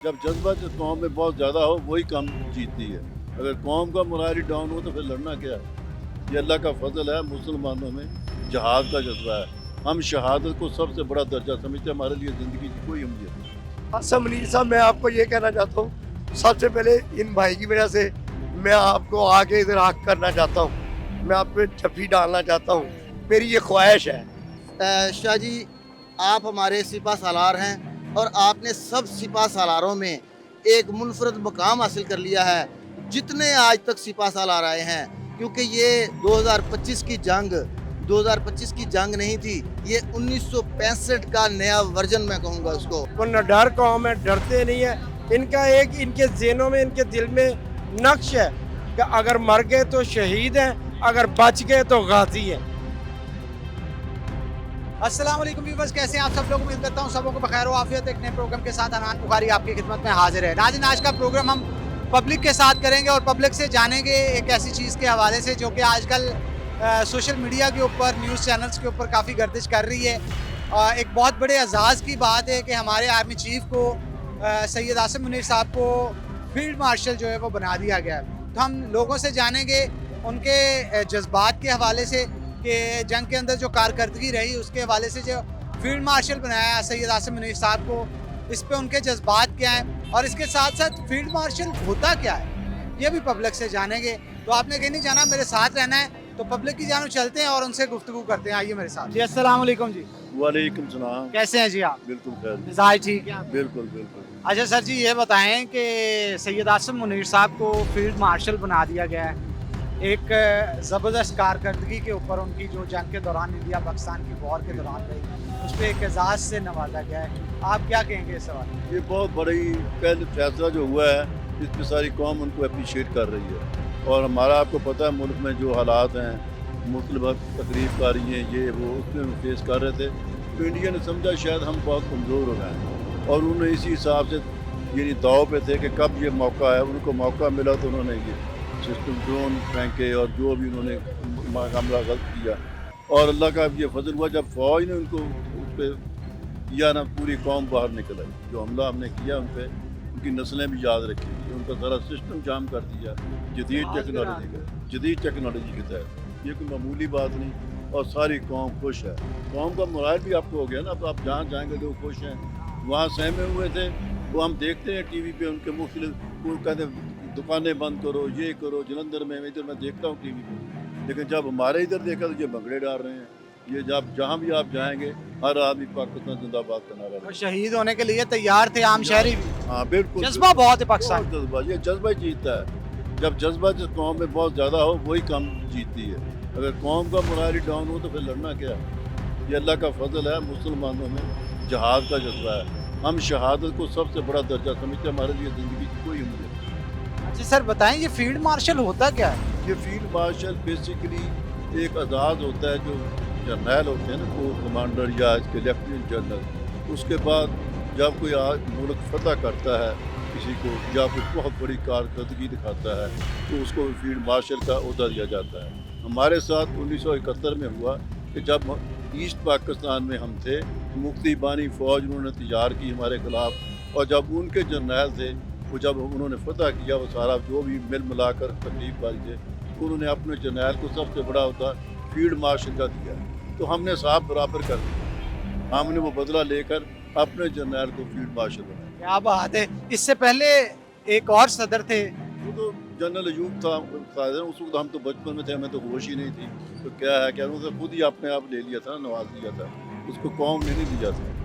जब जज्बा जिस कौम में बहुत ज़्यादा हो वही कम जीतती है। अगर कौम का मोराल डाउन हो तो फिर लड़ना क्या है। ये अल्लाह का फजल है, मुसलमानों में जहाद का जज्बा है। हम शहादत को सबसे बड़ा दर्जा समझते हैं, हमारे लिए ज़िंदगी की कोई अहमियत नहीं। असम मुनीर साहब, मैं आपको ये कहना चाहता हूँ, सबसे पहले इन भाई की वजह से मैं आपको आके इधर हक करना चाहता हूँ, मैं आप पे जफ्फी डालना चाहता हूँ, मेरी ये ख्वाहिश है। शाह जी, आप हमारे सिपा सालार हैं और आपने सब सिपा सालारों में एक मुनफरद मुकाम हासिल कर लिया है जितने आज तक सिपा सालार आए हैं, क्योंकि ये 2025 की जंग 2025 की जंग नहीं थी, ये 1965 का नया वर्जन मैं कहूँगा उसको। वो न डर कौम है, डरते नहीं है। इनका एक इनके ज़हनों में, इनके दिल में नक्श है कि अगर मर गए तो शहीद हैं, अगर बच गए तो गाजी हैं। अस्सलाम वालेकुम व्यूअर्स, कैसे हैं आप सब लोग। उम्मीद करता हूँ सबों को बखैर आफियत। एक नए प्रोग्राम के साथ अनान बुखारी आपकी खिदमत में हाजिर है। नाज़रीन, आज का प्रोग्राम हम पब्लिक के साथ करेंगे और पब्लिक से जानेंगे एक ऐसी चीज़ के हवाले से जो कि आजकल सोशल मीडिया के ऊपर, न्यूज़ चैनल्स के ऊपर काफ़ी गर्दिश कर रही है। एक बहुत बड़े एजाज़ की बात है कि हमारे आर्मी चीफ को सैयद आसिम मुनीर साहब को फील्ड मार्शल जो है वो बना दिया गया है। तो हम लोगों से जानेंगे उनके जज्बात के हवाले से कि जंग के अंदर जो कारकर्दगी रही उसके हवाले से जो फील्ड मार्शल बनाया सैयद आसिम मुनीर साहब को, इस पे उनके जज्बात क्या हैं और इसके साथ साथ फील्ड मार्शल होता क्या है, ये भी पब्लिक से जानेंगे। तो आपने कहीं नहीं जाना, मेरे साथ रहना है। तो पब्लिक की जानब चलते हैं और उनसे गुफ्तगू करते हैं। आइए मेरे साथ। जी अस्सलाम वालेकुम जी। वालेकुम सलाम। कैसे हैं जी आप? बिल्कुल खैर, मिजाज ठीक है? बिल्कुल बिल्कुल। अच्छा सर जी, ये बताएं कि सैयद आसिम मुनीर साहब को फील्ड मार्शल बना दिया गया है एक ज़बरदस्त कारकर्दगी के ऊपर, उनकी जो जंग के दौरान इंडिया पाकिस्तान की वॉर के दौरान रही, उस पर एक एजाज़ से नवाजा गया है। आप क्या कहेंगे इस सवाल? ये बहुत बड़ी पहले फैसला जो हुआ है, इस पर सारी कौम उनको अप्रिशिएट कर रही है। और हमारा आपको पता है मुल्क में जो हालात हैं, मुख्तलिफ तकरीबकारी हैं, ये वो उसमें हम फेस कर रहे थे। तो इंडिया ने समझा शायद हम बहुत कमज़ोर हो गए हैं और उन्होंने इसी हिसाब से यानी दाव पे थे कि कब ये मौका है, उनको मौका मिला तो उन्होंने ये सिस्टम ड्रोन फेंके और जो भी उन्होंने मामला गलत किया। और अल्लाह का ये फजल हुआ, जब फ़ौज ने उनको उस पर किया ना, पूरी कौम बाहर निकल आई। जो हमला हमने किया उन पर, उनकी नस्लें भी याद रखेंगी, उनका सारा सिस्टम जाम कर दिया जदीद टेक्नोलॉजी के तहत। ये कोई मामूली बात नहीं और सारी कौम खुश है। कौम का मोराल भी आपको हो गया ना। अब आप जहाँ जाएंगे लोग खुश हैं। वहाँ सहमे हुए थे, वो हम देखते हैं टीवी पे उनके मुख्तलिफ, वो कहते दुकानें बंद करो, ये करो। जलंधर में इधर मैं देखता हूँ टीवी पे, लेकिन जब हमारे इधर देखा तो ये भंगड़े डाल रहे हैं। ये जब जहाँ भी आप जाएंगे, हर आदमी पाकिस्तान जिंदाबाद का नारा और शहीद होने के लिए तैयार थे आम शहरी भी। हाँ बिल्कुल, जज्बा बहुत है पाकिस्तान। बहुत जज्बा, ये जज्बा ही जीतता है। जब जज्बा जिस कौम में बहुत ज़्यादा हो वही कम जीतती है। अगर कौम का मोराल डाउन हो तो फिर लड़ना क्या है। ये अल्लाह का फजल है, मुसलमानों में जहाद का जज्बा है। हम शहादत को सबसे बड़ा दर्जा समझते हैं, हमारे लिए ज़िंदगी की कोई अहमियत नहीं। अच्छा सर बताएं, ये फील्ड मार्शल होता क्या है? ये फील्ड मार्शल बेसिकली एक आज़ाद होता है, जो जर्नैल होते हैं ना, कोर कमांडर या इसके लेफ्टिनेंट जनरल। उसके बाद जब कोई मुल्क फतह करता है किसी को या कोई बहुत बड़ी कारकर्दगी दिखाता है तो उसको फील्ड मार्शल का ओहदा दिया जाता है। हमारे साथ 1971 में हुआ कि जब ईस्ट पाकिस्तान में हम थे, मुफ्ती बानी फ़ौज उन्होंने तैयार की हमारे ख़िलाफ़। और जब उनके जर्नैल थे, वो जब उन्होंने फतह किया, वो सारा जो भी मिल मिलाकर तकलीफ वाली थे, तो उन्होंने अपने जर्नैल को सबसे बड़ा होता फील्ड मार्शल का दिया। तो हमने साफ बराबर कर दिया, हमने वो बदला लेकर अपने जर्नैल को फील्ड मार्शल बनाया। क्या बात है। इससे पहले एक और सदर थे, वो तो जनरल अयूब था। उस वक्त हम तो बचपन में थे, हमें तो होश ही नहीं थी। तो क्या है, क्या उन्होंने खुद ही अपने आप ले लिया था, नवाज लिया था, उसको कौम ने नहीं दिया था।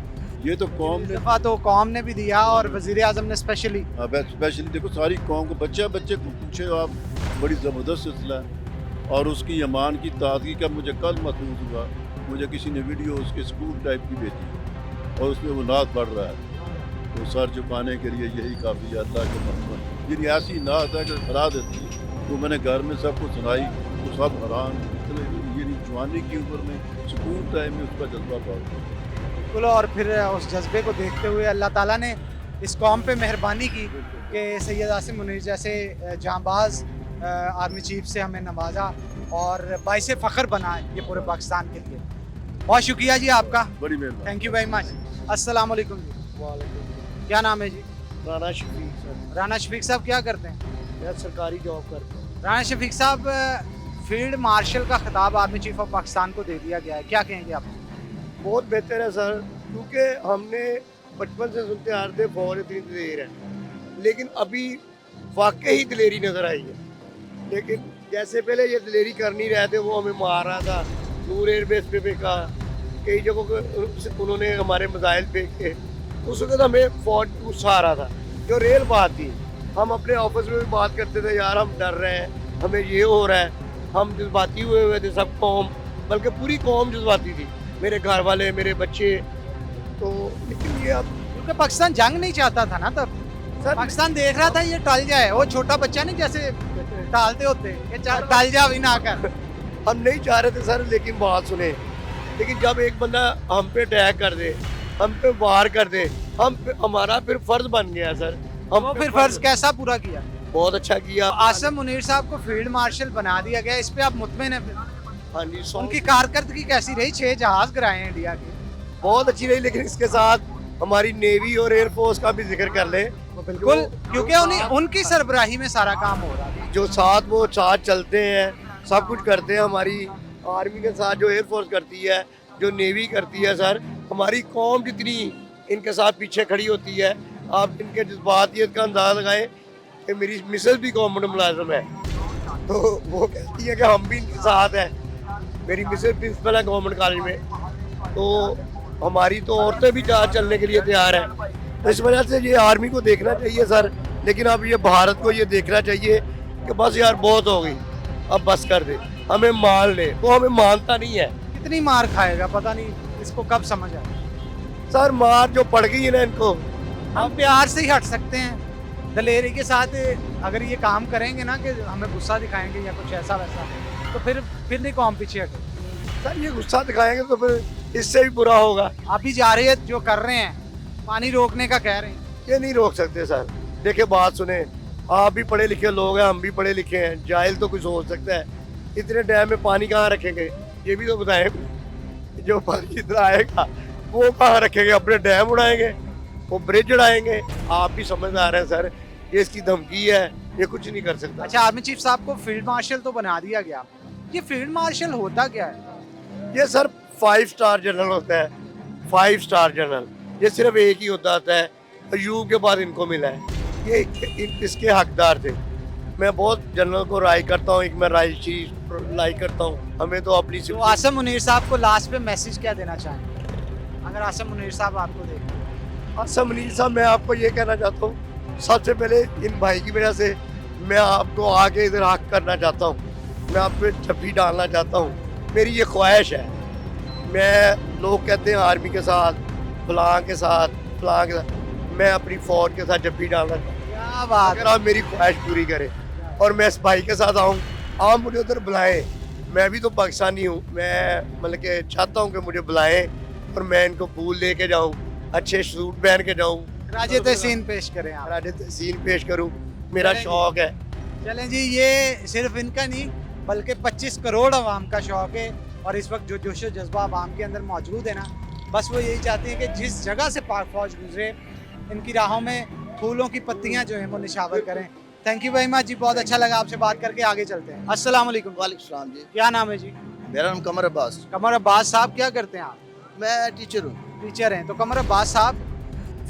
ये तो कौम ने, दफा तो कौम ने भी दिया और वजीर आजम ने स्पेशली। स्पेशली देखो सारी कौम को, बच्चे को पूछे आप, बड़ी ज़बरदस्त सिलसिला है। और उसकी ईमान की ताज़गी का मुझे कल महसूस हुआ। मुझे किसी ने वीडियो उसके स्कूल टाइप की भेजी और उसमें वो नात पढ़ रहा है। तो सर झुकाने के लिए यही काफ़ी है, अल्लाह के मोहम्मद। ये ऐसी नात है कि हरा देती है। तो मैंने घर में सबको सुनाई तो सब हैरान। ये जवानी की उम्र में, स्कूल टाइम में उसका जज्बा बहुत। बिल्कुल, और फिर उस जज्बे को देखते हुए अल्लाह ताला ने इस कौम पे मेहरबानी की कि सैयद आसिम मुनीर जैसे जांबाज आर्मी चीफ से हमें नवाजा और बाइस फ़ख्र बना ये पूरे पाकिस्तान के लिए। बहुत शुक्रिया जी आपका, बड़ी मेहरबानी। Thank you very much. अस्सलाम वालेकुम जी। वालेकुम। क्या नाम है जी? राना शफीक सर। राना शफीक साहब क्या करते हैं? मैं सरकारी जॉब करता हूँ। राना शफीक साहब, फील्ड मार्शल का खिताब आर्मी चीफ ऑफ पाकिस्तान को दे दिया गया है, क्या कहेंगे आप? बहुत बेहतर है सर, क्योंकि हमने बचपन से सुनते आ रहे थे फौज इतनी दिलेर है, लेकिन अभी वाकई ही दिलेरी नज़र आई है। लेकिन जैसे पहले ये दिलेरी कर नहीं रहे थे, वो हमें मार रहा था, नूर एयरबेस पे फेंका, कई जगहों पे उन्होंने हमारे मिसाइल फेंके, उस वक्त हमें फौज गुस्सा आ रहा था। जो रेल बात थी, हम अपने ऑफिस में भी बात करते थे, यार हम डर रहे हैं, हमें ये हो रहा है, हम जज्बाती हुए थे सब कौम, बल्कि पूरी कौम जज्बाती थी, मेरे घर वाले, मेरे बच्चे। तो लेकिन ये अब क्योंकि पाकिस्तान जंग नहीं चाहता था ना तब, सर पाकिस्तान देख रहा था ये टल जाए, वो छोटा बच्चा नहीं जैसे टालते होते कि टल जा भी ना कर। हम नहीं चाह रहे थे सर, लेकिन बात सुने। लेकिन जब एक बंदा हम पे अटैक कर दे, हम पे वार कर दे, हमारा फिर फर्ज बन गया सर। हम वो पे फिर फर्ज कैसा पूरा किया? बहुत अच्छा किया। आसिम मुनीर साहब को फील्ड मार्शल बना दिया गया, इस पे आप मुतमिन हैं? हाँ जी, उनकी कारकर्दगी कैसी रही? 6 जहाज गिराए हैं इंडिया के। बहुत अच्छी रही, लेकिन इसके साथ हमारी नेवी और एयरफोर्स का भी जिक्र कर ले। बिल्कुल, क्योंकि उनकी सरबराही में सारा काम हो रहा है। जो साथ वो साथ चलते हैं, सब कुछ करते हैं, हमारी आर्मी के साथ जो एयरफोर्स करती है, जो नेवी करती है सर, हमारी कौम जितनी इनके साथ पीछे खड़ी होती है। आप इनके जज्बातियत का अंदाज़ा लगाएं कि मेरी मिसेस भी गवर्नमेंट मुलाजिम है, तो वो कहती है कि हम भी इनके साथ हैं। मेरी मिसेस प्रिंसिपल है गवर्नमेंट कॉलेज में, तो हमारी तो औरतें भी जहाँ चलने के लिए तैयार हैं। तो इस वजह से ये आर्मी को देखना चाहिए सर, लेकिन अब ये भारत को ये देखना चाहिए कि बस यार बहुत हो गई, अब बस कर दे, हमें मान ले। तो हमें मानता नहीं है कितनी मार खाएगा पता नहीं, इसको कब समझ आए। सर, मार जो पड़ गई है ना इनको। हम प्यार से ही हट सकते हैं, दलेरी के साथ अगर ये काम करेंगे ना कि हमें गुस्सा दिखाएंगे या कुछ ऐसा वैसा, तो फिर नहीं कौम पीछे हटे। सर ये गुस्सा दिखाएंगे तो फिर इससे भी बुरा होगा। आप भी जा रही है जो कर रहे हैं, पानी रोकने का कह रहे हैं, ये नहीं रोक सकते सर। देखिए बात सुने, आप भी पढ़े लिखे लोग हैं, हम भी पढ़े लिखे हैं, जाहिल तो कुछ सोच सकता है। इतने डैम में पानी कहाँ रखेंगे, ये भी तो बताएं। जो पानी इधर आएगा वो कहाँ रखेंगे, अपने डैम उड़ाएंगे, वो ब्रिज उड़ाएंगे। आप भी समझदार हैं सर, ये इसकी धमकी है, ये कुछ नहीं कर सकता। अच्छा, आर्मी चीफ साहब को फील्ड मार्शल तो बना दिया गया, ये फील्ड मार्शल होता क्या है? ये सर 5 स्टार जनरल होता है, 5 स्टार जनरल। ये सिर्फ एक ही होता है, अयूब के बाद इनको मिला है, ये इसके हकदार थे। मैं बहुत जनरल को राय करता हूँ, एक मैं राय करता हूँ, हमें तो अपनी तो आसिम मुनीर साहब को लास्ट पे मैसेज क्या देना चाहेंगे, अगर आसिम मुनीर साहब आपको देखें? आसिम मुनीर साहब, मैं आपको ये कहना चाहता हूँ, सबसे पहले इन भाई की वजह से मैं आपको आगे इधर हक करना चाहता हूँ, मैं आप पे जफ्फी डालना चाहता हूँ। मेरी ये ख्वाहिश है। मैं, लोग कहते हैं आर्मी के साथ, फलां के साथ, फलां के साथ, मैं अपनी फौज के साथ जफ्फी डालना चाहता हूँ। क्या बात, अगर आप मेरी ख्वाहिश पूरी करें और मैं इस भाई के साथ आऊँ, आप मुझे उधर बुलाएं। मैं भी तो पाकिस्तानी हूँ, मैं मतलब कि चाहता हूँ कि मुझे बुलाएं और मैं इनको फूल लेके जाऊँ, अच्छे सूट पहन के जाऊँ, राजे तहसीन पेश करें आप। राजे तहसीन पेश करूँ, मेरा शौक है। चलें जी, ये सिर्फ इनका नहीं बल्कि 25 करोड़ आवाम का शौक है, और इस वक्त जो जोश व जज्बा आवाम के अंदर मौजूद है ना, बस वो यही चाहते हैं कि जिस जगह से पाक फौज गुजरे, इनकी राहों में फूलों की पत्तियां जो हैं वो निशावर करें। थैंक यू वेरी मच जी, बहुत अच्छा लगा आपसे बात करके। आगे चलते हैं। अस्सलाम वालेकुम। वालेकुम सलाम जी। क्या नाम है जी? मेरा नाम कमर अब्बास, कमर अब्बास साहब, क्या करते हैं आप? मैं टीचर हूँ। टीचर हैं। तो कमर अब्बास साहब,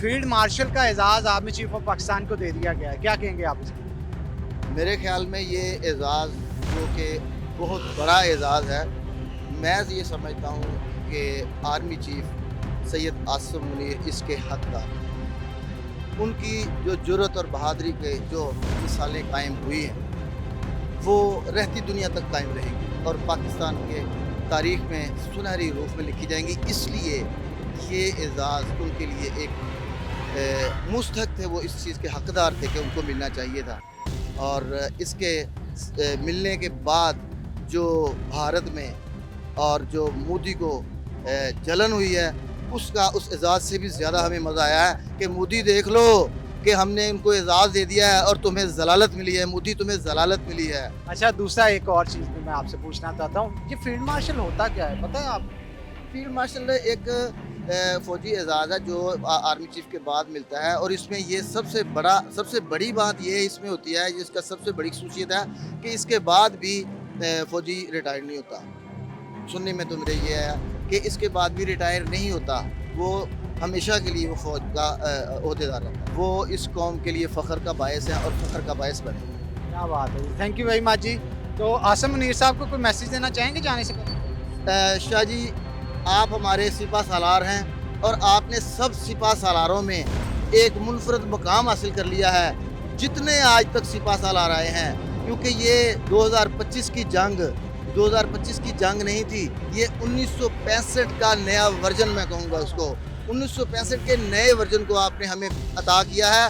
फील्ड मार्शल का एजाज़ आर्मी चीफ ऑफ पाकिस्तान को दे दिया गया है, क्या कहेंगे आप इसमें? मेरे ख्याल में ये एजाज़ जो कि बहुत बड़ा एजाज़ है, मैं ये समझता हूँ कि आर्मी चीफ सैयद आसिम मुनीर इसके हकदार। उनकी जो जुर्रत और बहादुरी के जो मिसालें कायम हुई हैं, वो रहती दुनिया तक कायम रहेंगी और पाकिस्तान के तारीख़ में सुनहरी रूप में लिखी जाएंगी। इसलिए ये एजाज़ उनके लिए एक मुस्तहक थे, वो इस चीज़ के हकदार थे कि उनको मिलना चाहिए था। और इसके मिलने के बाद जो भारत में और जो मोदी को जलन हुई है, उसका उस एजाज़ से भी ज़्यादा हमें मज़ा आया है कि मोदी देख लो कि हमने इनको एजाज़ दे दिया है और तुम्हें जलालत मिली है। मोदी, तुम्हें जलालत मिली है। अच्छा, दूसरा एक और चीज़ भी मैं आपसे पूछना चाहता हूँ, ये फील्ड मार्शल होता क्या है, पता है आप? फील्ड मार्शल एक फ़ौजी एजाज़ है जो आर्मी चीफ के बाद मिलता है। और इसमें ये सबसे बड़ी बात ये इसमें होती है, जिसका सबसे बड़ी खसूसियत है कि इसके बाद भी फ़ौजी रिटायर नहीं होता। सुनने में तो मेरे ये है कि इसके बाद भी रिटायर नहीं होता, वो हमेशा के लिए वो फ़ौज का अहदेदार रहता है। वो इस कौम के लिए फ़ख्र का बायस है और फ़ख्र का बायस बने। क्या बात है, थैंक यू वेरी मच जी। तो आसिम मुनीर साहब को कोई मैसेज देना चाहेंगे जाने से पहले? शाह जी, आप हमारे सिपा सालार हैं और आपने सब सिपा सालारों में एक मुनफरद मकाम हासिल कर लिया है जितने आज तक सिपा सालार आए हैं। क्योंकि ये 2025 की जंग नहीं थी, ये 1965 का नया वर्जन मैं कहूँगा उसको। 1965 के नए वर्जन को आपने हमें अता किया है।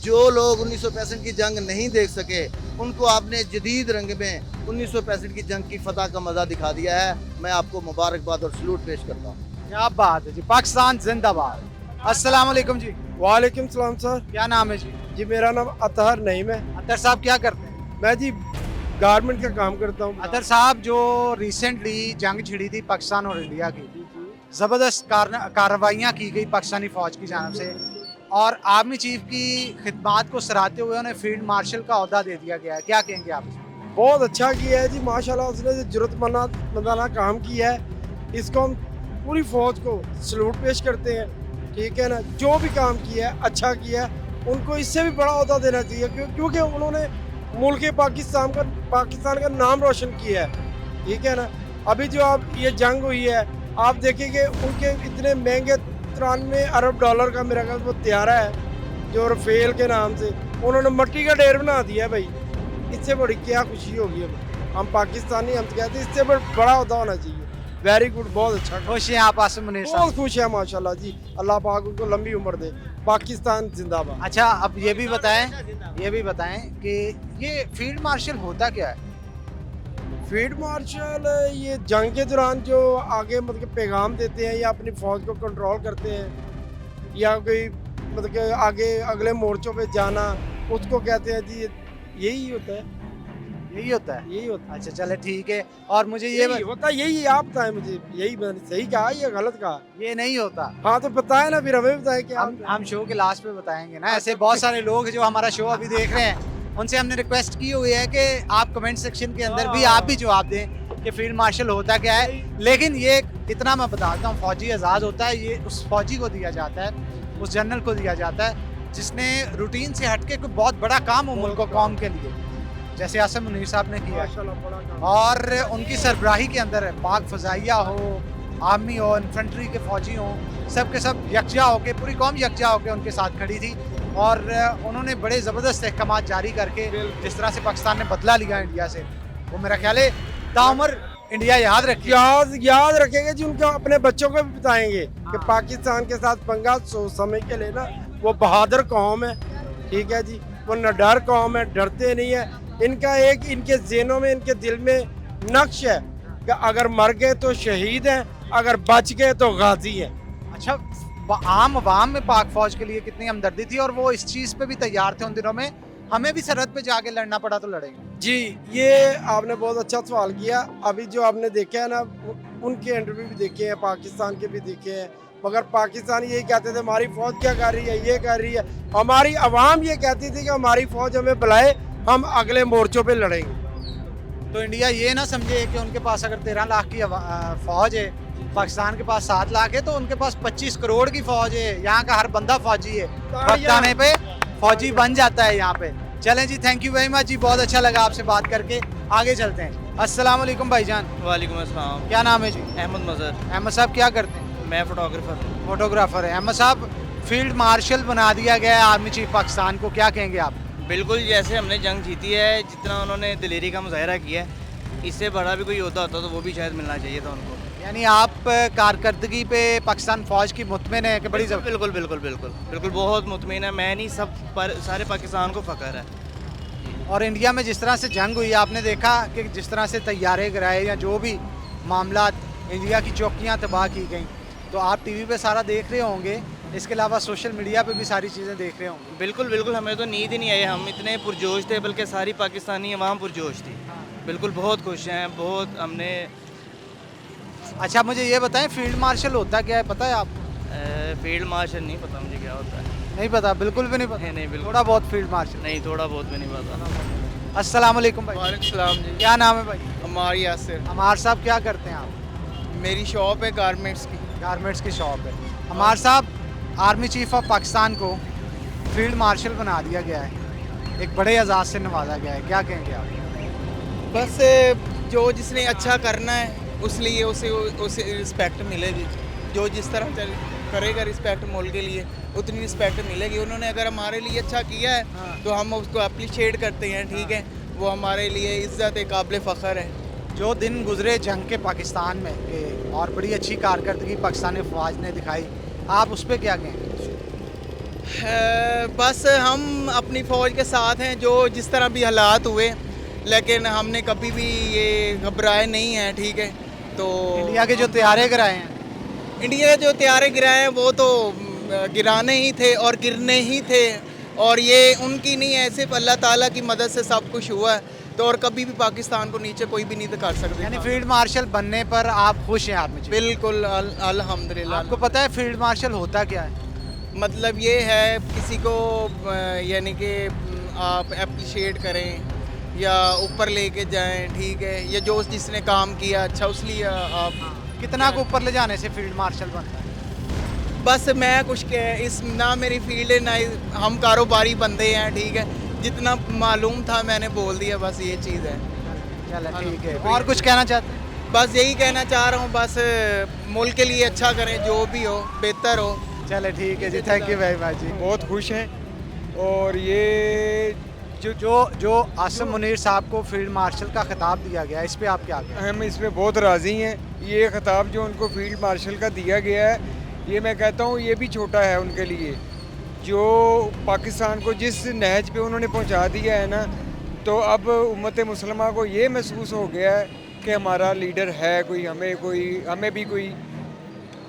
जो लोग 1965 की जंग नहीं देख सके उनको आपने जदीद रंग में 1965 की जंग की फतह का मज़ा दिखा दिया है। मैं आपको मुबारकबाद और सलूट पेश करता हूँ। क्या बात है जी, पाकिस्तान जिंदाबाद। अस्सलाम वालेकुम जी। वालेकुम सलाम सर। क्या नाम है जी? जी मेरा नाम अतहर नईम है। अतर साहब क्या करते हैं? मैं जी गारमेंट का काम करता हूँ। अतर साहब, जो रिसेंटली जंग छिड़ी थी पाकिस्तान और इंडिया की, ज़बरदस्त कार्रवाइयाँ की गई पाकिस्तानी फ़ौज की जानब से और आर्मी चीफ की खिदमात को सराहते हुए उन्हें फील्ड मार्शल का ओहदा दे दिया गया है, क्या कहेंगे आप इसमें? बहुत अच्छा किया है जी, माशाल्लाह उसने जो जरूरतमंदाना काम किया है, इसको हम पूरी फौज को सलूट पेश करते हैं। ठीक है ना, जो भी काम किया है अच्छा किया है, उनको इससे भी बड़ा ओहदा देना चाहिए क्योंकि उन्होंने मुल्क पाकिस्तान का नाम रोशन किया है। ठीक है ना, अभी जो अब ये जंग हुई है, आप देखेंगे उनके इतने महंगे 93 अरब डॉलर का मेरा ख्याल वो त्यारा है जो रफेल के नाम से उन्होंने मिट्टी का ढेर बना दिया है। भाई इससे बड़ी क्या खुशी होगी? हम पाकिस्तानी, हम कहते हैं इससे बड़ा होता होना चाहिए। वेरी गुड, बहुत अच्छा। खुश हैं आप आसिम मुनीर साहब? बहुत खुश है माशाल्लाह जी, अल्लाह पाक उनको लंबी उम्र दे। पाकिस्तान जिंदाबाद। अच्छा, अब ये भी बताएं कि ये फील्ड मार्शल होता क्या है? फील्ड मार्शल ये जंग के दौरान जो आगे मतलब पैगाम देते हैं या अपनी फौज को कंट्रोल करते हैं या कोई मतलब कि आगे अगले मोर्चों पे जाना, उसको कहते हैं जी यही होता है। यही होता है? यही होता अच्छा चले ठीक है। और मुझे ये यही होता है, यही आप बताएं मुझे, यही मैंने सही कहा या गलत कहा? ये नहीं होता। हाँ तो बताएं ना, फिर हमें बताएं कि हम शो के लास्ट पे बताएंगे ना। ऐसे बहुत सारे लोग जो हमारा शो अभी देख रहे हैं, उनसे हमने रिक्वेस्ट की हुई है कि आप कमेंट सेक्शन के अंदर भी आप भी जवाब दें कि फील्ड मार्शल होता क्या है। लेकिन ये इतना मैं बताता हूँ, फौजी एजाज़ होता है ये उस फौजी को दिया जाता है, उस जनरल को दिया जाता है जिसने रूटीन से हटके कोई बहुत बड़ा काम हो मुल्क कौम के लिए, जैसे आसिम मुनीर साहब ने किया। और उनकी सरबराही के अंदर पाक फ़ज़ाइया हो, आर्मी हो, इन्फेंट्री के फ़ौजी हों, सब के सब यकजा होके, पूरी कौम यकजा होके उनके साथ खड़ी थी। और उन्होंने बड़े ज़बरदस्त अहकाम जारी करके जिस तरह से पाकिस्तान ने बदला लिया इंडिया से, वो मेरा ख्याल है ताउम्र इंडिया याद रखेगा जी। उनके अपने बच्चों को भी बताएंगे कि पाकिस्तान के साथ पंगा सोच समझ के लेना। वो बहादुर कौम है, ठीक है जी, वो न डर कौम है, डरते नहीं है। इनका एक इनके ज़हनों में, इनके दिल में नक्श है कि अगर मर गए तो शहीद हैं, अगर बच गए तो गाजी हैं। अच्छा, आम आवाम में पाक फौज के लिए कितनी हमदर्दी थी और वो इस चीज़ पे भी तैयार थे उन दिनों में। हमें भी सरहद पे जाके लड़ना पड़ा तो लड़ेंगे जी। ये आपने बहुत अच्छा सवाल किया। अभी जो आपने देखा है ना, उनके इंटरव्यू भी देखे हैं, पाकिस्तान के भी देखे हैं, मगर पाकिस्तान यही कहते थे हमारी फ़ौज क्या कर रही है, ये कर रही है। हमारी आवाम ये कहती थी कि हमारी फ़ौज हमें बुलाए, हम अगले मोर्चों पे लड़ेंगे। तो इंडिया ये ना समझे कि उनके पास अगर 13 लाख की फौज है, पाकिस्तान के पास 7 लाख है, तो उनके पास 25 करोड़ की फौज है। यहाँ का हर बंदा फौजी है, वक्त आने पे फौजी बन जाता है यहाँ पे। चलें जी, थैंक यू वेरी मच जी, बहुत अच्छा लगा आपसे बात करके। आगे चलते हैं। अस्सलाम वालेकुम भाईजान। वालेकुम अस्सलाम। क्या नाम है जी? अहमद मज़हर। अहमद साहब क्या करते हैं? मैं फोटोग्राफर हूँ। फोटोग्राफर है अहमद साहब। फील्ड मार्शल बना दिया गया है आर्मी चीफ पाकिस्तान को, क्या कहेंगे आप? बिल्कुल, जैसे हमने जंग जीती है, जितना उन्होंने दिलेरी का मुजाहरा किया है, इससे बड़ा भी कोई योद्धा होता तो वो भी शायद मिलना चाहिए था उनको। यानी आप कारकर्दगी पे पाकिस्तान फौज की मुतमिन है कि बड़ी बिल्कुल बिल्कुल बिल्कुल बिल्कुल बहुत मुतमिन है। मैं नहीं, सब पर सारे पाकिस्तान को फ़ख्र है। और इंडिया में जिस तरह से जंग हुई, आपने देखा कि जिस तरह से तैयारे गिराए या जो भी मामला, इंडिया की चौकियाँ तबाह की गई, तो आप टीवी पे सारा देख रहे होंगे, इसके अलावा सोशल मीडिया पे भी सारी चीज़ें देख रहे होंगे। बिल्कुल बिल्कुल, हमें तो नींद ही नहीं आई, हम इतने पुरजोश थे, बल्कि सारी पाकिस्तानी अवाम पुरजोश थी। बिल्कुल बहुत खुश हैं, बहुत हमने। अच्छा मुझे ये बताएं, फील्ड मार्शल होता क्या है, पता है आपको? फील्ड मार्शल नहीं पता मुझे क्या होता है। नहीं पता, बिल्कुल भी नहीं पता। नहीं बिल्कुल थोड़ा बहुत फील्ड मार्शल। नहीं, थोड़ा बहुत भी नहीं पता। अस्सलाम वालेकुम भाई। वालेकुम सलाम जी। क्या नाम है भाई? अमार यासिर। अमार साहब क्या करते हैं आप? मेरी शॉप है गारमेंट्स की। गारमेंट्स की शॉप है। अमार साहब, आर्मी चीफ ऑफ पाकिस्तान को फील्ड मार्शल बना दिया गया है, एक बड़े एजाज से नवाजा गया है, क्या कहेंगे आप? बस जो जिसने अच्छा करना है उस लिए उसे रिस्पेक्ट मिलेगी। जो जिस तरह करेगा रिस्पेक्ट मुल्क के लिए उतनी रिस्पेक्ट मिलेगी। उन्होंने अगर हमारे लिए अच्छा किया है तो हम उसको अप्रिशिएट करते हैं, ठीक है। वो हमारे लिए इज़्ज़त काबिल फ़ख्र है। जो दिन गुजरे जंग के पाकिस्तान में और बड़ी अच्छी कारकर्दगी पाकिस्तानी फ़ौज ने दिखाई, आप उस पर क्या कहेंगे? बस हम अपनी फ़ौज के साथ हैं, जो जिस तरह भी हालात हुए, लेकिन हमने कभी भी ये घबराए नहीं हैं, ठीक है। तो इंडिया के जो तैयारे गिराए हैं, इंडिया जो तैयारे गिराए हैं वो तो गिराने ही थे और गिरने ही थे, और ये उनकी नहीं है, सिर्फ अल्लाह ताला की मदद से सब कुछ हुआ है। तो और कभी भी पाकिस्तान को नीचे कोई भी नहीं कर सकते। यानी फील्ड मार्शल बनने पर आप खुश हैं आर्मी चीफ? बिल्कुल अल्हम्दुलिल्लाह। आपको पता है फील्ड मार्शल होता क्या है? मतलब ये है किसी को यानी कि आप अप्रिशिएट करें या ऊपर लेके जाएं, ठीक है, या जो जिसने काम किया अच्छा उस लिए आप कितना को ऊपर ले जाने से फील्ड मार्शल बनता है? बस मैं कुछ इस ना मेरी फील्ड है ना हम कारोबारी बंदे हैं, ठीक है। जितना मालूम था मैंने बोल दिया, बस ये चीज़ है। चलो ठीक है। और कुछ कहना चाहते हैं? बस यही कहना चाह रहा हूँ, बस मुल्क के लिए अच्छा करें, जो भी हो बेहतर हो। चले ठीक है जी, थैंक यू वेरी मच जी। बहुत खुश हैं। और ये जो आसिम मुनीर साहब को फील्ड मार्शल का खिताब दिया गया, इस पे आप क्या कहें? हम इसमें बहुत राज़ी हैं। ये खिताब जो उनको फील्ड मार्शल का दिया गया है, ये मैं कहता हूँ ये भी छोटा है उनके लिए। जो पाकिस्तान को जिस नहज पे उन्होंने पहुँचा दिया है ना, तो अब उम्मत मुसलमान को ये महसूस हो गया है कि हमारा लीडर है कोई, हमें भी कोई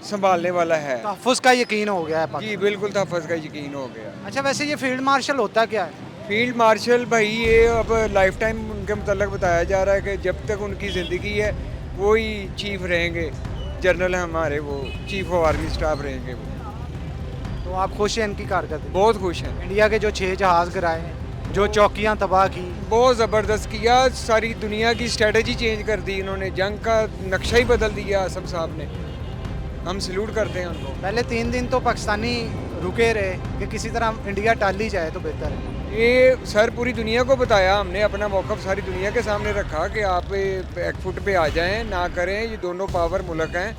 संभालने वाला है। तहफ़्फ़ुज़ का यकीन हो गया है जी बिल्कुल, तहफ़्फ़ुज़ का यकीन हो गया। अच्छा, वैसे ये फील्ड मार्शल होता क्या है? फील्ड मार्शल भाई ये अब लाइफ टाइम उनके मतलब बताया जा रहा है कि जब तक उनकी ज़िंदगी है वो ही चीफ रहेंगे, जनरल हमारे वो चीफ ऑफ आर्मी स्टाफ रहेंगे वो। तो आप खुश हैं इनकी कारकर्दगी? बहुत खुश हैं। इंडिया के जो 6 जहाज़ गिराए हैं, जो चौकियां तबाह की, बहुत ज़बरदस्त किया। सारी दुनिया की स्ट्रेटजी चेंज कर दी इन्होंने, जंग का नक्शा ही बदल दिया आसिम साहब ने। हम सल्यूट करते हैं उनको। पहले 3 दिन तो पाकिस्तानी रुके रहे कि किसी तरह इंडिया टाल ली जाए तो बेहतर है। ये सर पूरी दुनिया को बताया हमने, अपना मौक़िफ़ सारी दुनिया के सामने रखा कि आप एक फुट पे आ जाएं, ना करें, ये दोनों पावर मुल्क हैं।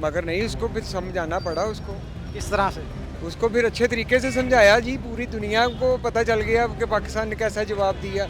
मगर नहीं, उसको फिर समझाना पड़ा उसको। किस तरह से? उसको फिर अच्छे तरीके से समझाया जी, पूरी दुनिया को पता चल गया कि पाकिस्तान ने कैसा जवाब दिया।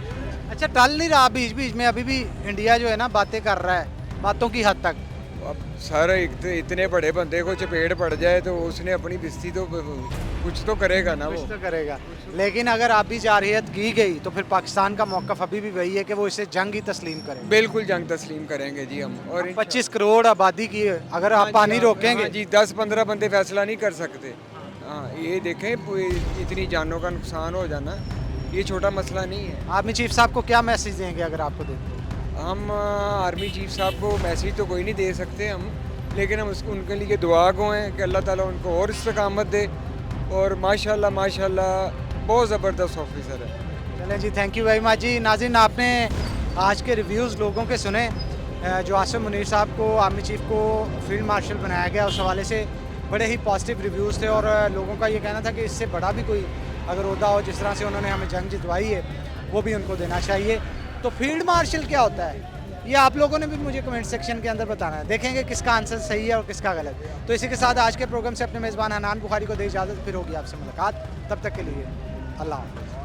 अच्छा, टल नहीं रहा बीच बीच में, अभी भी इंडिया जो है ना बातें कर रहा है, बातों की हद तक। अब सर इतने बड़े बंदे को चपेट पड़ जाए तो उसने अपनी बिस्ती तो कुछ तो करेगा ना, कुछ वो तो करेगा। लेकिन अगर आप भी जारहियत की गई तो फिर पाकिस्तान का मौक़िफ़ अभी भी वही है कि वो इसे जंग ही तस्लीम करें। बिल्कुल जंग तस्लीम करेंगे जी हम। और 25 करोड़ आबादी की अगर आप पानी रोकेंगे जी 10-15 बंदे फैसला नहीं कर सकते। हाँ, ये देखें इतनी जानों का नुकसान हो जाना ये छोटा मसला नहीं है। आर्मी चीफ साहब को क्या मैसेज देंगे अगर आपको दें? हम आर्मी चीफ साहब को मैसेज तो कोई नहीं दे सकते हम, लेकिन हम उसको उनके लिए दुआ गो हैं कि अल्लाह ताला उनको और इस्तकामत दे। और माशाल्लाह बहुत ज़बरदस्त ऑफिसर है। चलें जी, थैंक यू वेरी मच जी। नाज़रीन, आपने आज के रिव्यूज़ लोगों के सुने। जो आसिम मुनीर साहब को आर्मी चीफ को फील्ड मार्शल बनाया गया, उस हवाले से बड़े ही पॉजिटिव रिव्यूज़ थे और लोगों का ये कहना था कि इससे बड़ा भी कोई अगर ओहदा हो, जिस तरह से उन्होंने हमें जंग जितवाई है, वो भी उनको देना चाहिए। तो फील्ड मार्शल क्या होता है, ये आप लोगों ने भी मुझे कमेंट सेक्शन के अंदर बताना है। देखेंगे किसका आंसर सही है और किसका गलत। तो इसी के साथ आज के प्रोग्राम से अपने मेज़बान हनान बुखारी को दे इजाज़त, फिर होगी आपसे मुलाकात। तब तक के लिए अल्लाह हाफ़िज़।